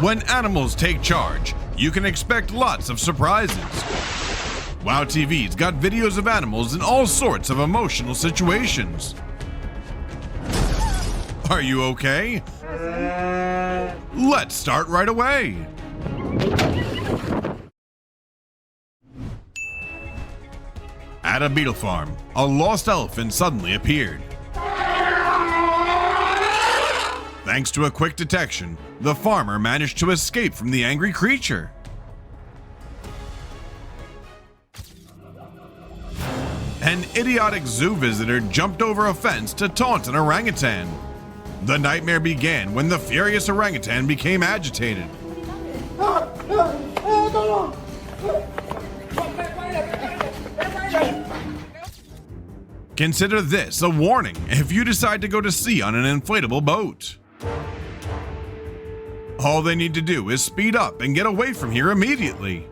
When animals take charge, you can expect lots of surprises. WOW TV's got videos of animals in all sorts of emotional situations. Are you okay? Let's start right away. At a beetle farm, a lost elephant suddenly appeared. Thanks to a quick detection, the farmer managed to escape from the angry creature. An idiotic zoo visitor jumped over a fence to taunt an orangutan. The nightmare began when the furious orangutan became agitated. Consider this a warning if you decide to go to sea on an inflatable boat. All they need to do is speed up and get away from here immediately.